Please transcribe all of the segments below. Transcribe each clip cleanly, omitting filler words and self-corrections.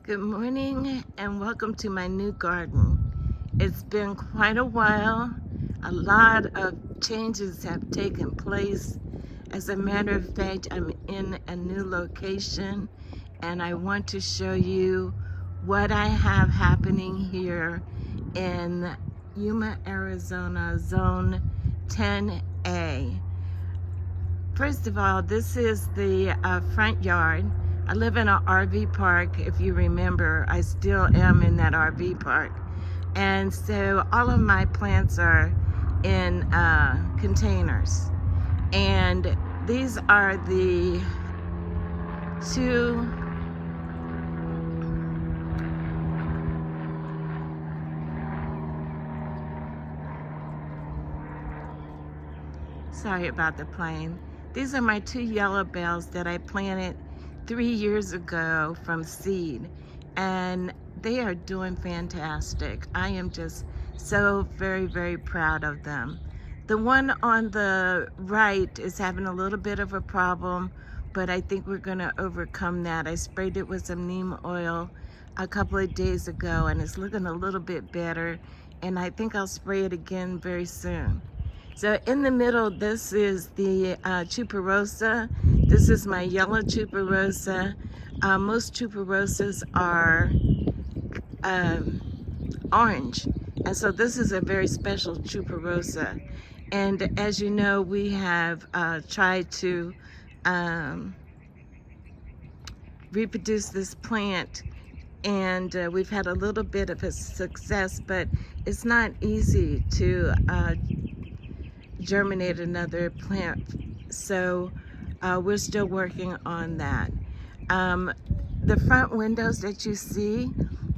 Good morning and welcome to my new garden. It's been quite a while. A lot of changes have taken place. As a matter of fact, I'm in a new location and I want to show you what I have happening here in Yuma, Arizona, Zone 10A. First of all, this is the front yard. I live in an RV park. If you remember, I still am in that RV park. And so all of my plants are in containers. And these are the two sorry about the plane. These are my two yellow bells that I planted 3 years ago from seed, and they are doing fantastic. I am just so very proud of them. The one on the right is having a little bit of a problem, but I think we're going to overcome that. I sprayed it with some neem oil a couple of days ago and it's looking a little bit better, and I think I'll spray it again very soon. So in the middle, this is the tuberosa. This is my yellow tuberosa. Most tuberosas are orange, and so this is a very special tuberosa. And as you know, we have tried to reproduce this plant, and we've had a little bit of a success, but it's not easy to germinate another plant, so we're still working on that. The front windows that you see,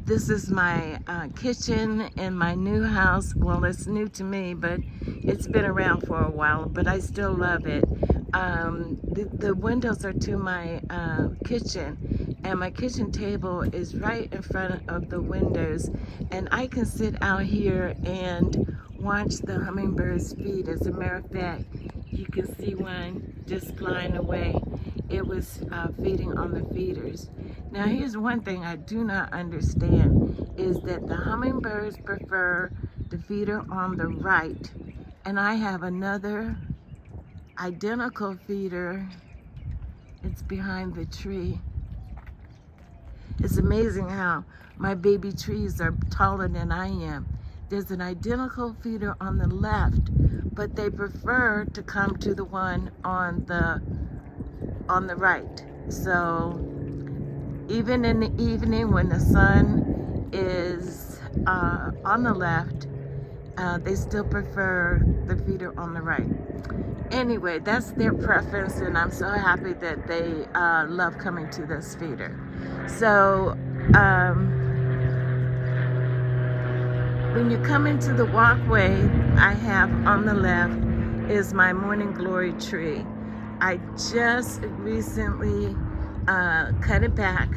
this is my kitchen in my new house. Well, it's new to me, but it's been around for a while, but I still love it. The windows are to my kitchen, and my kitchen table is right in front of the windows, and I can sit out here and watch the hummingbirds feed. As a matter of fact, you can see one just flying away. It was feeding on the feeders. Now here's one thing I do not understand, is that the hummingbirds prefer the feeder on the right, and I have another identical feeder. It's behind the tree. It's amazing how my baby trees are taller than I am. There's an identical feeder on the left, but they prefer to come to the one on the right. So even in the evening when the sun is on the left, they still prefer the feeder on the right. Anyway, that's their preference, and I'm so happy that they love coming to this feeder. So when you come into the walkway, I have on the left is my morning glory tree. I just recently cut it back.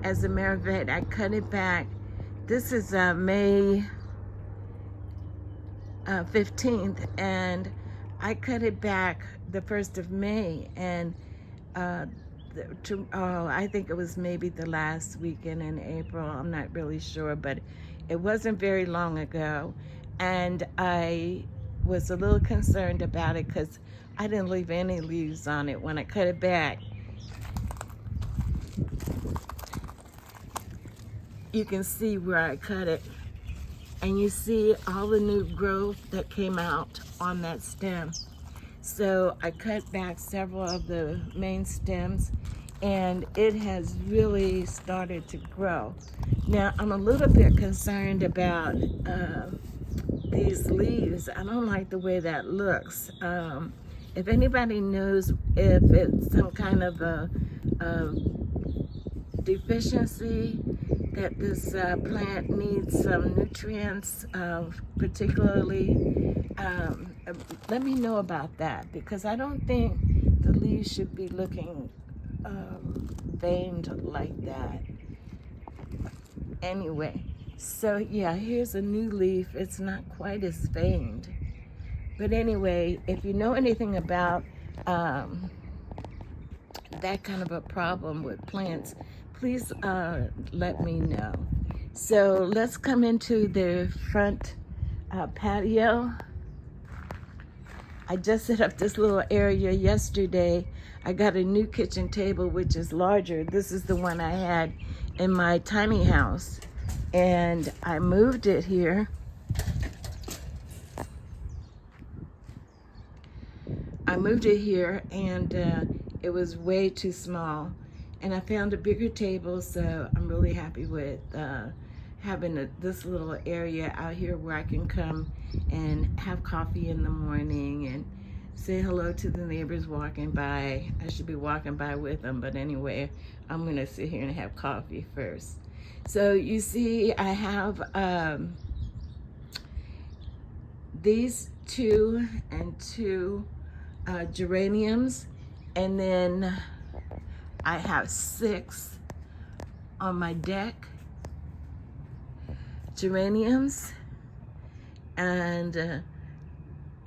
As a matter of fact, I cut it back. This is May 15th, and I cut it back the 1st of May, and I think it was maybe the last weekend in April. I'm not really sure, but it wasn't very long ago, and I was a little concerned about it because I didn't leave any leaves on it when I cut it back. You can see where I cut it, and you see all the new growth that came out on that stem. So I cut back several of the main stems, and it has really started to grow. Now I'm a little bit concerned about these leaves. I don't like the way that looks. If anybody knows if it's some kind of a deficiency, that this plant needs some nutrients, particularly, let me know about that, because I don't think the leaves should be looking veined like that. Anyway, so yeah, here's a new leaf. It's not quite as veined. But anyway, if you know anything about that kind of a problem with plants, please let me know. So let's come into the front patio. I just set up this little area yesterday. I got a new kitchen table, which is larger. This is the one I had in my tiny house. And I moved it here. And it was way too small. And I found a bigger table, so I'm really happy with having this little area out here where I can come and have coffee in the morning and say hello to the neighbors walking by. I should be walking by with them, but anyway, I'm gonna sit here and have coffee first. So you see, I have these 2 and 2 geraniums, and then I have 6 on my deck geraniums. And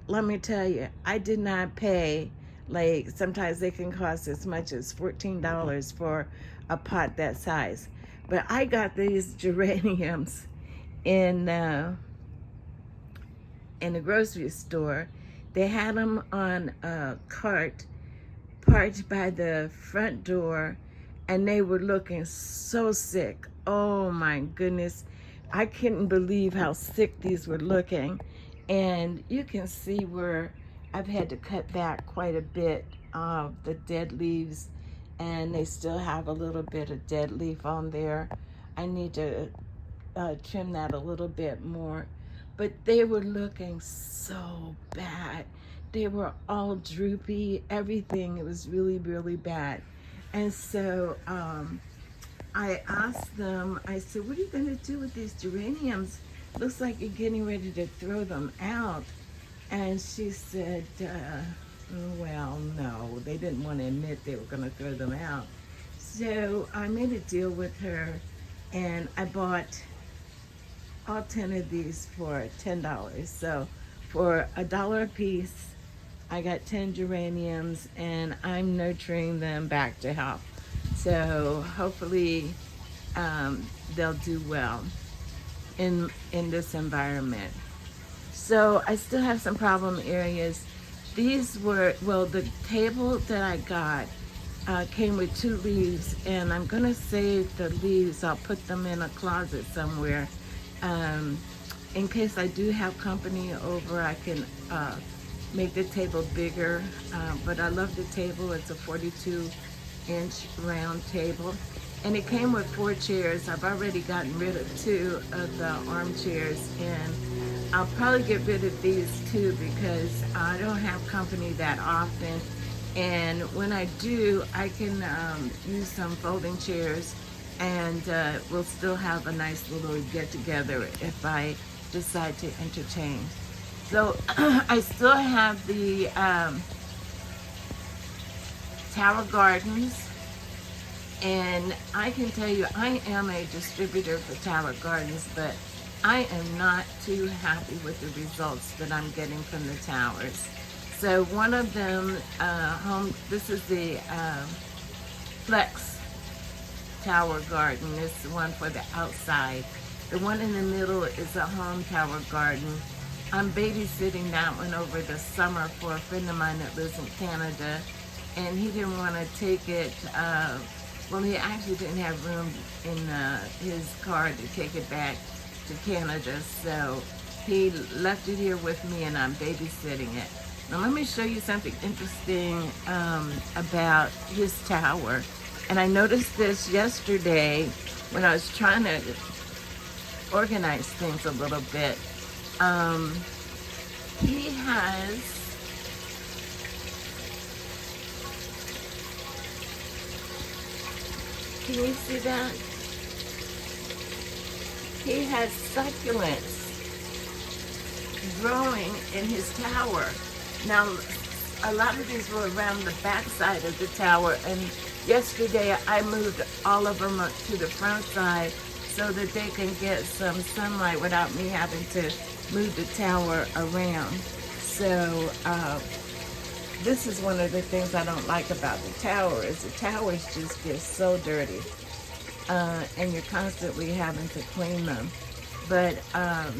let me tell you, I did not pay, like sometimes they can cost as much as $14 for a pot that size. But I got these geraniums in the grocery store. They had them on a cart parked by the front door, and they were looking so sick. Oh my goodness. I couldn't believe how sick these were looking. And you can see where I've had to cut back quite a bit of the dead leaves, and they still have a little bit of dead leaf on there. I need to trim that a little bit more. But they were looking so bad. They were all droopy, everything. It was really, really bad. And so I asked them, I said, what are you gonna do with these geraniums? Looks like you're getting ready to throw them out. And she said, well, no, they didn't want to admit they were gonna throw them out. So I made a deal with her, and I bought all 10 of these for $10. So for $1 a piece, I got 10 geraniums, and I'm nurturing them back to health. So hopefully they'll do well in this environment. So I still have some problem areas. These were, well, the table that I got came with 2 leaves, and I'm gonna save the leaves. I'll put them in a closet somewhere. In case I do have company over, I can make the table bigger. But I love the table. It's a 42-inch round table. And it came with 4 chairs. I've already gotten rid of 2 of the armchairs, and I'll probably get rid of these 2 because I don't have company that often. And when I do, I can use some folding chairs, and we'll still have a nice little get-together if I decide to entertain. So I still have the Tower Gardens, and I can tell you, I am a distributor for Tower Gardens, but I am not too happy with the results that I'm getting from the towers. So one of them, this is the Flex Tower Garden. It's the one for the outside. The one in the middle is a home tower garden. I'm babysitting that one over the summer for a friend of mine that lives in Canada, and he didn't want to take it. Well, he actually didn't have room in his car to take it back to Canada, so he left it here with me, and I'm babysitting it. Now let me show you something interesting about his tower. And I noticed this yesterday when I was trying to organize things a little bit. He has Can you see that? He has succulents growing in his tower. Now, a lot of these were around the back side of the tower, and yesterday I moved all of them up to the front side so that they can get some sunlight without me having to move the tower around. So this is one of the things I don't like about the tower, is the towers just get so dirty. and you're constantly having to clean them. But I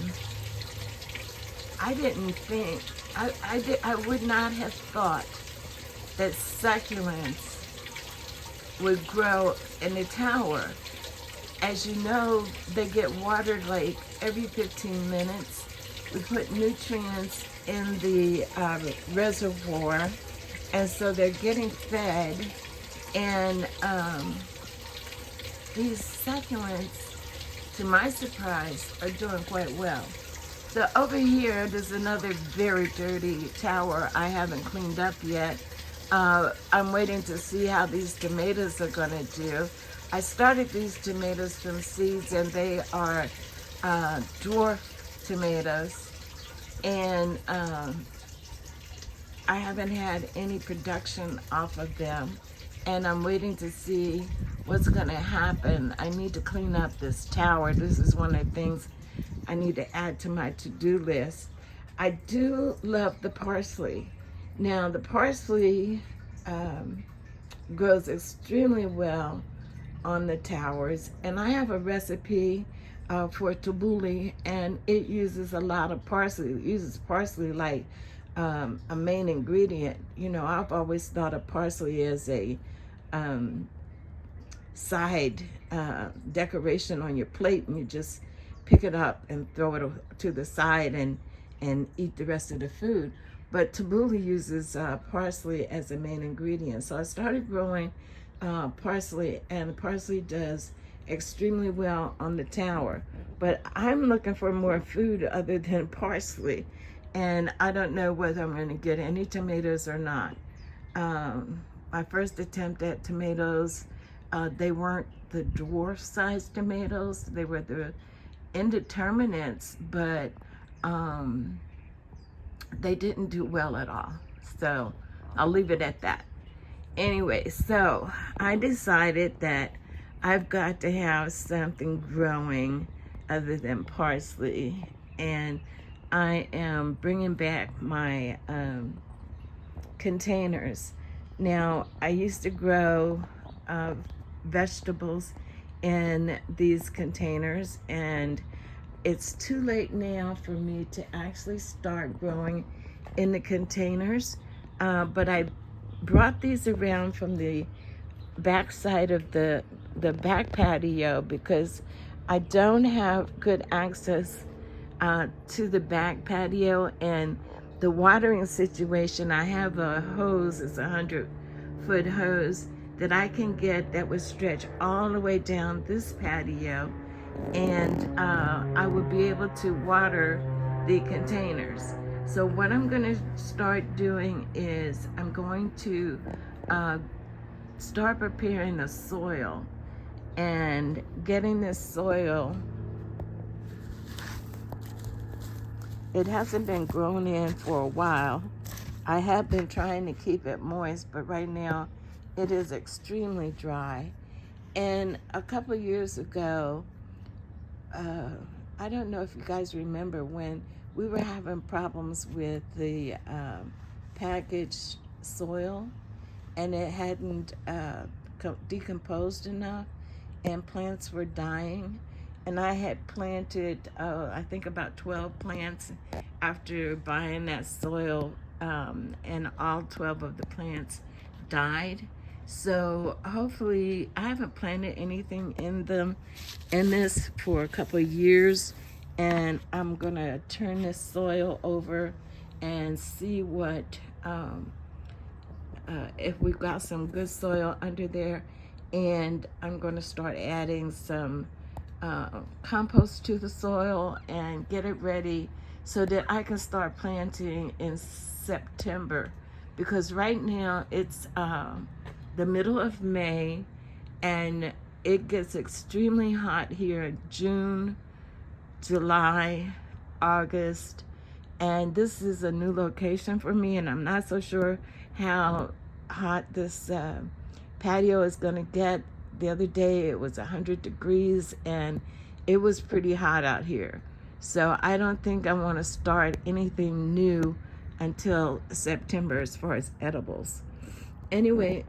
didn't think, I would not have thought that succulents would grow in the tower. As you know, they get watered like every 15 minutes. We put nutrients in the reservoir, and so they're getting fed. And these succulents, to my surprise, are doing quite well. So over here, there's another very dirty tower I haven't cleaned up yet. I'm waiting to see how these tomatoes are gonna do. I started these tomatoes from seeds, and they are dwarf tomatoes, and I haven't had any production off of them, and I'm waiting to see what's gonna happen. I need to clean up this tower. This is one of the things I need to add to my to-do list. I do love the parsley. Now, the parsley grows extremely well on the towers, and I have a recipe for tabbouleh, and it uses a lot of parsley. It uses parsley like a main ingredient. You know, I've always thought of parsley as a side decoration on your plate, and you just pick it up and throw it to the side and eat the rest of the food. But tabbouleh uses parsley as a main ingredient. So I started growing parsley, and parsley does extremely well on the tower. But I'm looking for more food other than parsley, and I don't know whether I'm going to get any tomatoes or not. My first attempt at tomatoes, they weren't the dwarf-sized tomatoes. They were the indeterminates, but they didn't do well at all. So I'll leave it at that. Anyway, so I decided that I've got to have something growing other than parsley, and I am bringing back my containers. Now, I used to grow vegetables in these containers, and it's too late now for me to actually start growing in the containers, but I brought these around from the back side of the back patio because I don't have good access to the back patio, and the watering situation, I have a hose, it's a 100-foot hose that I can get that would stretch all the way down this patio, and I would be able to water the containers. So what I'm going to start doing is I'm going to start preparing the soil and getting this soil. It hasn't been grown in for a while. I have been trying to keep it moist, but right now it is extremely dry. And a couple years ago, I don't know if you guys remember when we were having problems with the packaged soil, and it hadn't decomposed enough, and plants were dying. And I had planted, I think about 12 plants after buying that soil, and all 12 of the plants died. So hopefully, I haven't planted anything in this for a couple of years, and I'm gonna turn this soil over and see what, if we've got some good soil under there, and I'm gonna start adding some compost to the soil and get it ready so that I can start planting in September, because right now it's the middle of May, and it gets extremely hot here in June, July, August, and this is a new location for me, and I'm not so sure how hot this patio is going to get. The other day it was 100 degrees, and it was pretty hot out here. So I don't think I want to start anything new until September as far as edibles. Anyway,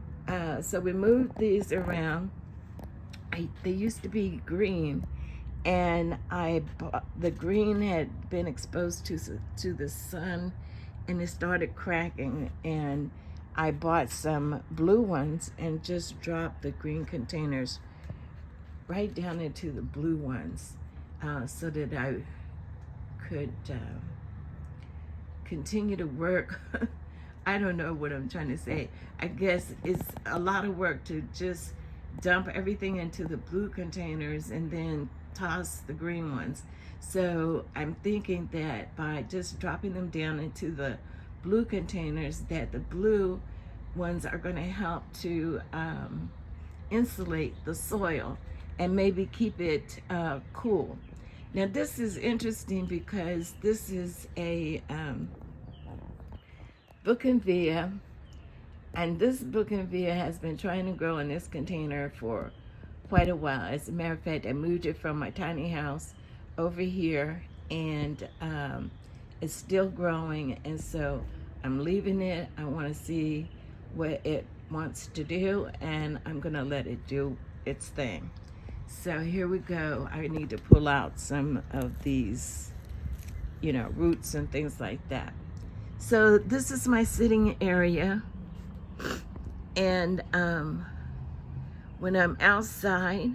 so we moved these around, they used to be green, and the green had been exposed to the sun, and it started cracking, and I bought some blue ones and just dropped the green containers right down into the blue ones, so that I could continue to work. I don't know what I'm trying to say. I guess it's a lot of work to just dump everything into the blue containers and then toss the green ones. So I'm thinking that by just dropping them down into the blue containers, that the blue ones are going to help to insulate the soil and maybe keep it cool. Now this is interesting because this is a bougainvillea, and this bougainvillea has been trying to grow in this container for quite a while. As a matter of fact, I moved it from my tiny house over here, and it's still growing, and so I'm leaving it. I want to see what it wants to do, and I'm gonna let it do its thing. So here we go. I need to pull out some of these, roots and things like that. So this is my sitting area, and when I'm outside,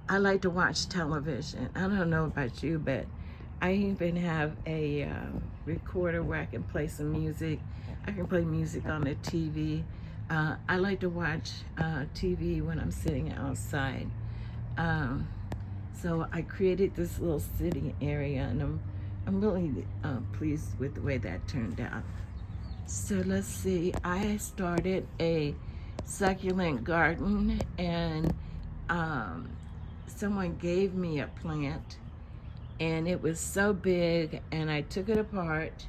I like to watch television. I don't know about you, but I even have a recorder where I can play some music. I can play music on the TV. I like to watch TV when I'm sitting outside. So I created this little sitting area, and I'm really pleased with the way that turned out. So let's see, I started a succulent garden, and someone gave me a plant, and it was so big, and I took it apart,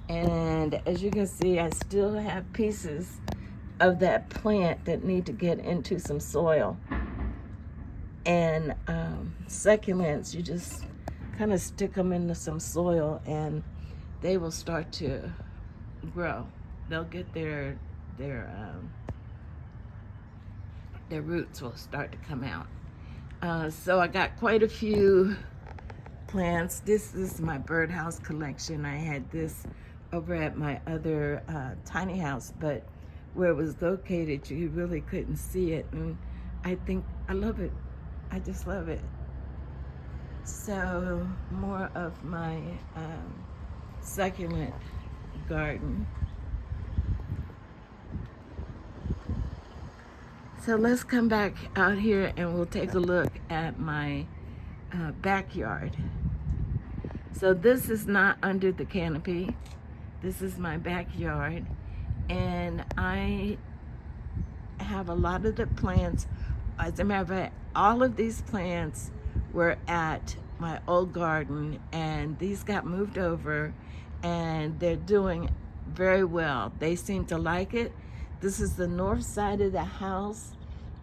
and as you can see, I still have pieces of that plant that need to get into some soil. And succulents, you just kind of stick them into some soil and they will start to grow. They'll get their roots will start to come out. So I got quite a few plants. This is my birdhouse collection. I had this over at my other tiny house, but where it was located, you really couldn't see it. And I think I love it. I just love it. So more of my succulent garden. So let's come back out here and we'll take a look at my backyard. So this is not under the canopy. This is my backyard, and I have a lot of the plants. As a matter of fact, all of these plants were at my old garden, and these got moved over, and they're doing very well. They seem to like it. This is the north side of the house.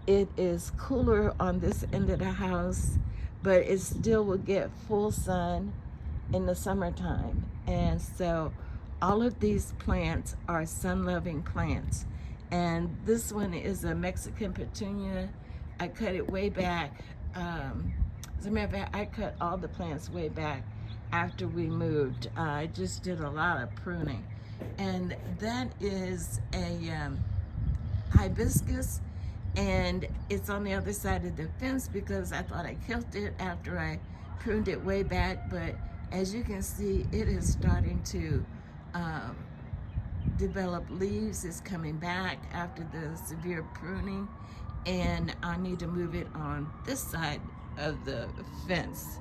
It is cooler on this end of the house, but it still will get full sun in the summertime. And so all of these plants are sun-loving plants. And this one is a Mexican petunia. I cut it way back. As a matter of fact, I cut all the plants way back after we moved. I just did a lot of pruning. And that is a hibiscus, and it's on the other side of the fence because I thought I killed it after I pruned it way back. But as you can see, it is starting to develop leaves. It's coming back after the severe pruning, and I need to move it on this side of the fence.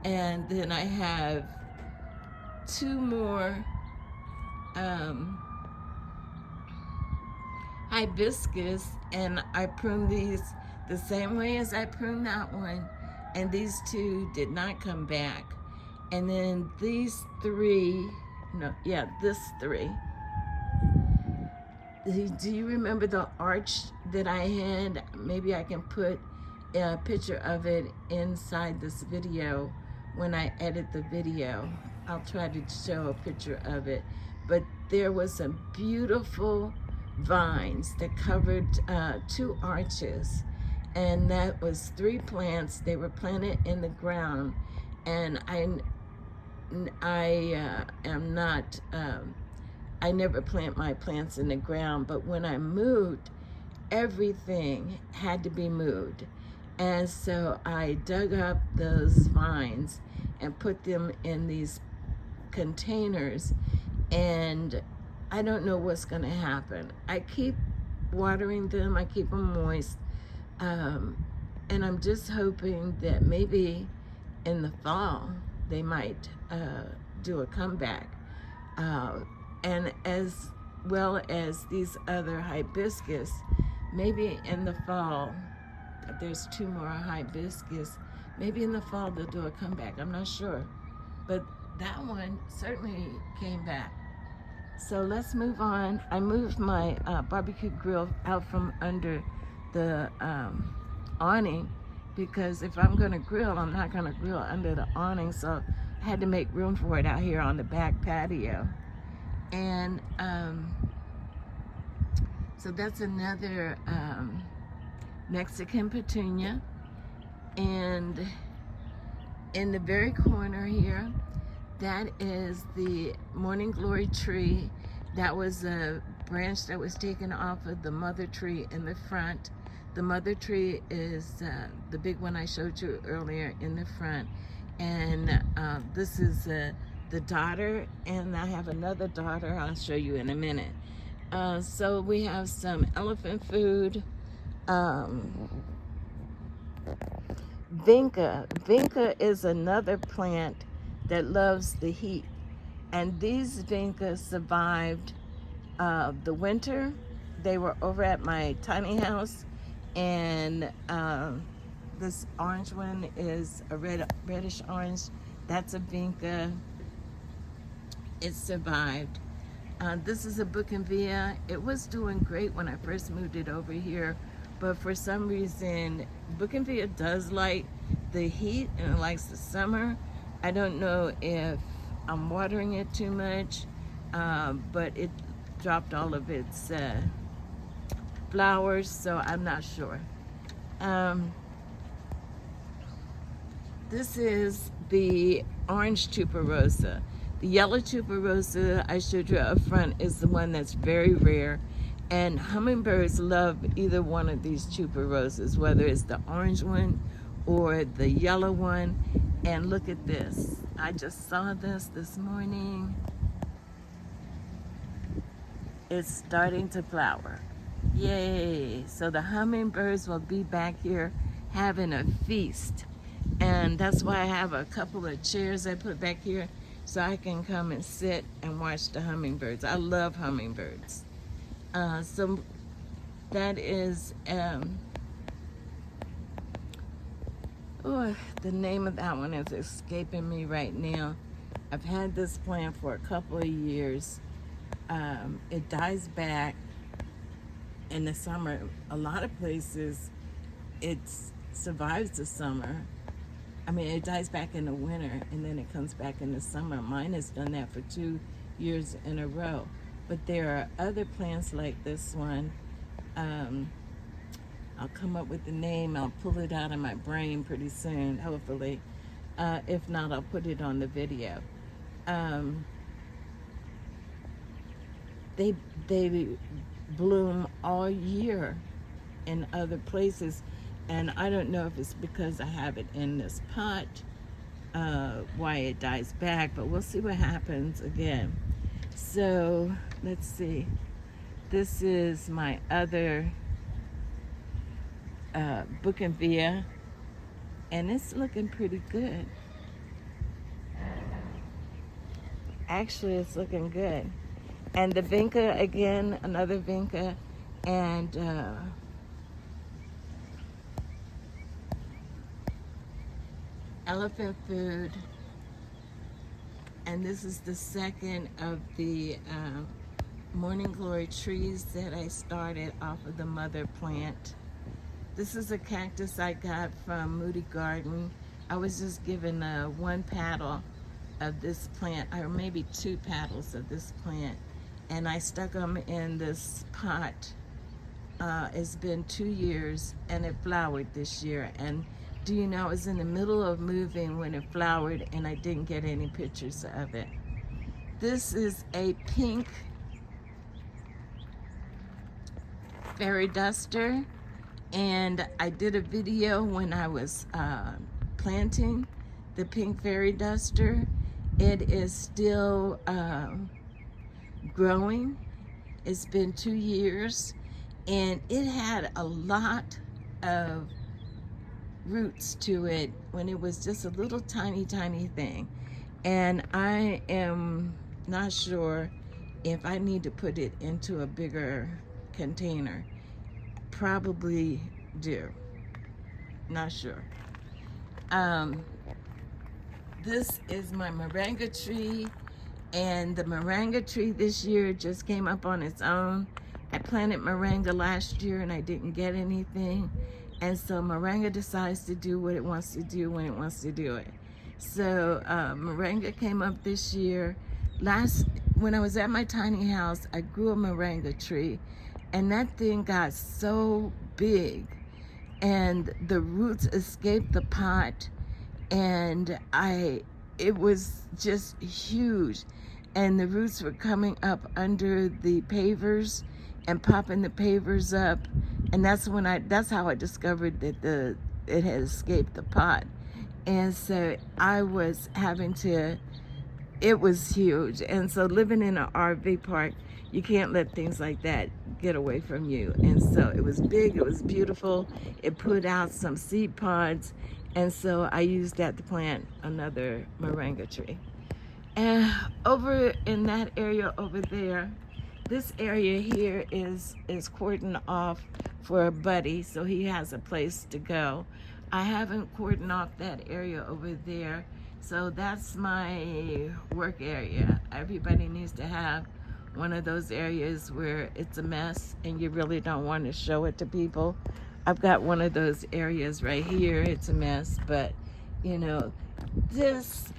And then I have two more hibiscus, and I pruned these the same way as I pruned that one, and these two did not come back. And then these three, this three. Do you remember the arch that I had? Maybe I can put a picture of it inside this video when I edit the video. I'll try to show a picture of it. But there was some beautiful vines that covered two arches. and that was 3 plants. They were planted in the ground, and I am not, I never plant my plants in the ground, but when I moved, everything had to be moved. And so I dug up those vines and put them in these containers, and I don't know what's gonna happen. I keep watering them, I keep them moist, and I'm just hoping that maybe in the fall they might do a comeback. And as well as these other hibiscus, maybe in the fall, there's 2 more hibiscus, maybe in the fall they'll do a comeback, I'm not sure. But that one certainly came back. So let's move on. I moved my barbecue grill out from under the awning, because if I'm gonna grill, I'm not gonna grill under the awning, so I had to make room for it out here on the back patio. And so that's another Mexican petunia. And in the very corner here, that is the morning glory tree. That was a branch that was taken off of the mother tree in the front. The mother tree is the big one I showed you earlier in the front. And this is the daughter, and I have another daughter I'll show you in a minute. So we have some elephant food. Vinca. Vinca is another plant that loves the heat. And these vincas survived the winter. They were over at my tiny house, and this orange one is a reddish orange. That's a vinca. It survived. This is a bougainvillea. It was doing great when I first moved it over here, but for some reason, bougainvillea does like the heat and it likes the summer. I don't know if I'm watering it too much, but it dropped all of its flowers, so I'm not sure. This is the orange tuberosa. The yellow tuberosa I showed you up front is the one that's very rare, and hummingbirds love either one of these tuberosas, whether it's the orange one or the yellow one. And look at this. I just saw this morning. It's starting to flower. Yay! So the hummingbirds will be back here having a feast. And that's why I have a couple of chairs I put back here, so I can come and sit and watch the hummingbirds. I love hummingbirds. So that is, the name of that one is escaping me right now. I've had this plant for a couple of years. It dies back in the summer. A lot of places it survives the summer. I mean, it dies back in the winter and then it comes back in the summer. Mine has done that for 2 years in a row. But there are other plants like this one. I'll come up with the name. I'll pull it out of my brain pretty soon, hopefully. If not, I'll put it on the video. They bloom all year in other places. And I don't know if it's because I have it in this pot, why it dies back, but we'll see what happens again. So let's see. This is my other bougainvillea, and it's looking pretty good. Actually, it's looking good. And the vinca, again, another vinca, and elephant food. And this is the second of the morning glory trees that I started off of the mother plant. This is a cactus I got from Moody Garden. I was just given 1 paddle of this plant, or maybe 2 paddles of this plant, and I stuck them in this pot it's been 2 years and it flowered this year. And do you know, I was in the middle of moving when it flowered and I didn't get any pictures of it. This is a pink fairy duster, and I did a video when I was planting the pink fairy duster. It is still growing. It's been 2 years, and it had a lot of roots to it when it was just a little tiny thing. And I am not sure if I need to put it into a bigger container. Probably do. Not sure. This is my moringa tree, and the moringa tree this year just came up on its own. I planted moringa last year and I didn't get anything, and so moringa decides to do what it wants to do when it wants to do it. So moringa came up this year. When I was at my tiny house, I grew a moringa tree, and that thing got so big and the roots escaped the pot, and it was just huge, and the roots were coming up under the pavers and popping the pavers up, and that's how I discovered that it had escaped the pot. And so I was having to, it was huge. And so living in an RV park, you can't let things like that get away from you. And so it was big, it was beautiful. It put out some seed pods. And so I used that to plant another moringa tree. And over in that area over there, this area here is cordoned off for a buddy, so he has a place to go. I haven't cordoned off that area over there, so that's my work area. Everybody needs to have one of those areas where it's a mess and you really don't want to show it to people. I've got one of those areas right here. It's a mess, but you know, there's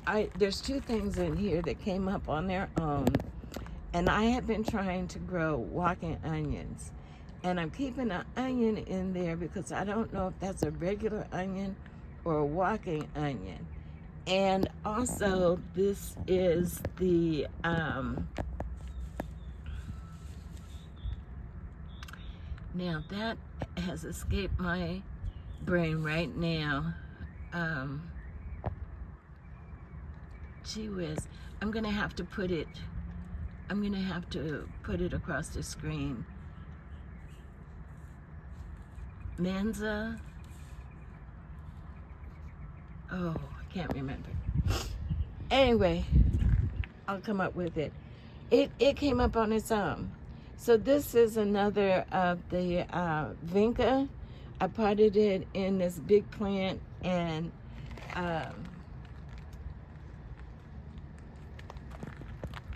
2 things in here that came up on their own, and I have been trying to grow walking onions. And I'm keeping an onion in there because I don't know if that's a regular onion or a walking onion. And also, this is the now that has escaped my brain right now. Gee whiz, I'm gonna have to put it across the screen. Manza. Oh, I can't remember. Anyway, I'll come up with it. It came up on its own. So this is another of the vinca. I potted it in this big plant, and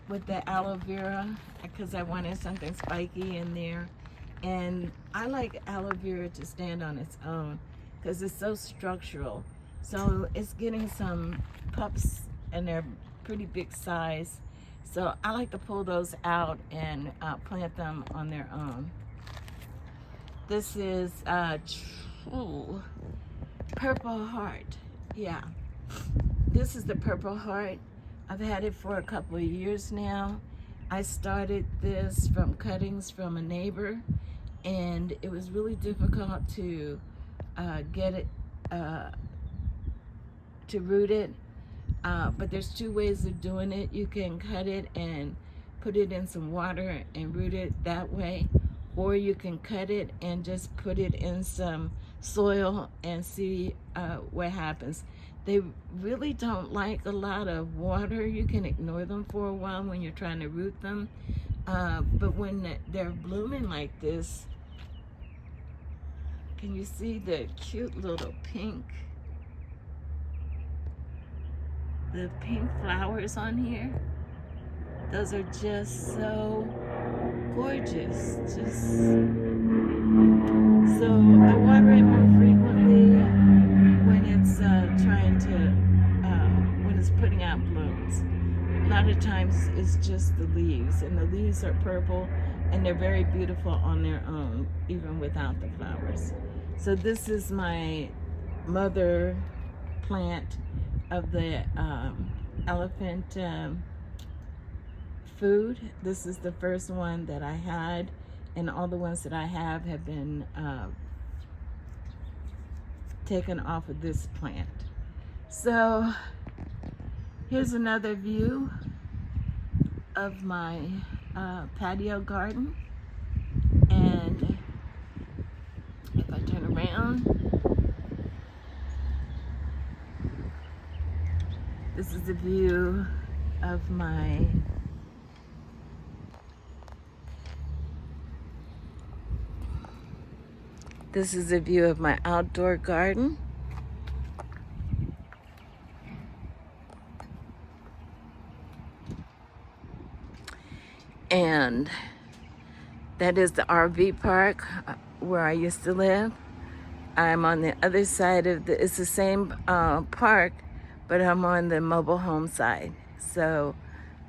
with the aloe vera, because I wanted something spiky in there. And I like aloe vera to stand on its own because it's so structural. So it's getting some pups, and they're pretty big size. So I like to pull those out and plant them on their own. This is Purple Heart. Yeah, this is the Purple Heart. I've had it for a couple of years now. I started this from cuttings from a neighbor, and it was really difficult to get it to root it, but there's 2 ways of doing it. You can cut it and put it in some water and root it that way, or you can cut it and just put it in some soil and see what happens. They really don't like a lot of water. You can ignore them for a while when you're trying to root them, but when they're blooming like this, can you see the cute little pink flowers on here? Those are just so gorgeous. So I water it more frequently when it's when it's putting out blooms. A lot of times it's just the leaves, and the leaves are purple, and they're very beautiful on their own, even without the flowers. So this is my mother plant of the elephant food. This is the first one that I had, and all the ones that I have been taken off of this plant. So here's another view of my patio garden, and if I turn around, this is a view of my outdoor garden. And that is the RV park where I used to live. I'm on the other side of it's the same park, but I'm on the mobile home side. So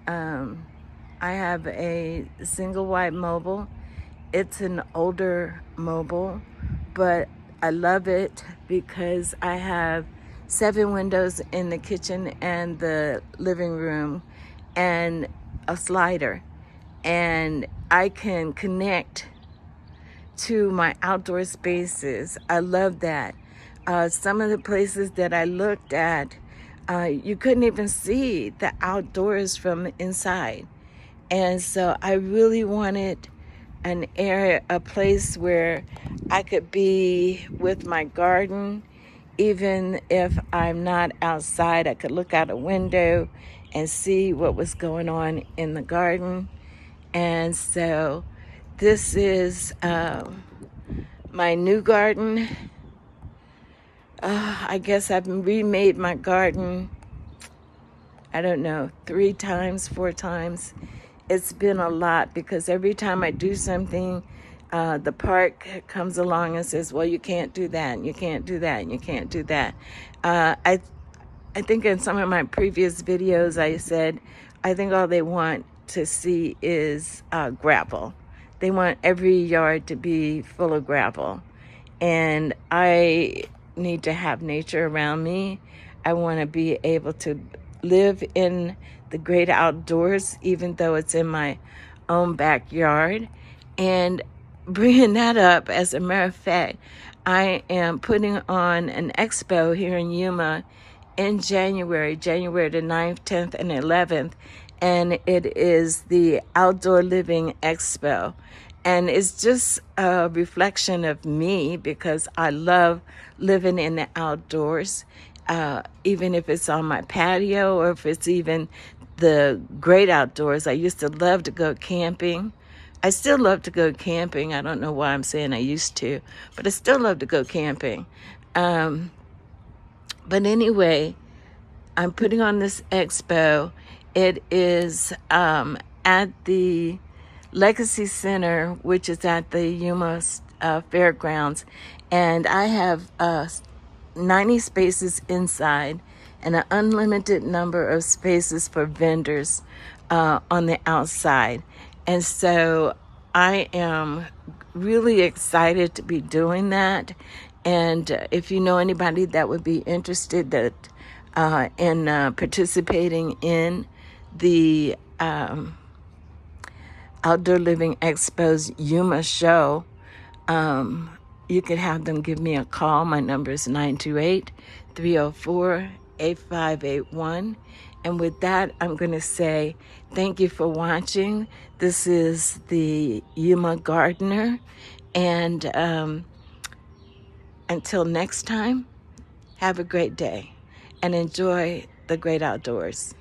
I have a single wide mobile. It's an older mobile, but I love it because I have 7 windows in the kitchen and the living room and a slider. And I can connect to my outdoor spaces. I love that. Some of the places that I looked at, you couldn't even see the outdoors from inside. And so I really wanted an area, a place where I could be with my garden. Even if I'm not outside, I could look out a window and see what was going on in the garden. And so this is my new garden. I guess I've remade my garden, I don't know, 3 times, 4 times. It's been a lot because every time I do something, the park comes along and says, well, you can't do that, and you can't do that, and you can't do that. I think in some of my previous videos I said, I think all they want to see is gravel. They want every yard to be full of gravel. And I need to have nature around me. I want to be able to live in the great outdoors, even though it's in my own backyard. And bringing that up, as a matter of fact, I am putting on an expo here in Yuma in January the 9th, 10th, and 11th. And it is the Outdoor Living Expo. And it's just a reflection of me because I love living in the outdoors, even if it's on my patio or if it's even the great outdoors. I used to love to go camping. I still love to go camping. I don't know why I'm saying I used to, but I still love to go camping. But anyway, I'm putting on this expo. It is at the Legacy Center, which is at the Yuma Fairgrounds. And I have 90 spaces inside and an unlimited number of spaces for vendors on the outside. And so I am really excited to be doing that. And if you know anybody that would be interested in participating in the Outdoor Living Expo's Yuma show, you could have them give me a call. My number is 928-304-8581. And with that, I'm going to say thank you for watching. This is the Yuma Gardener. And until next time, have a great day and enjoy the great outdoors.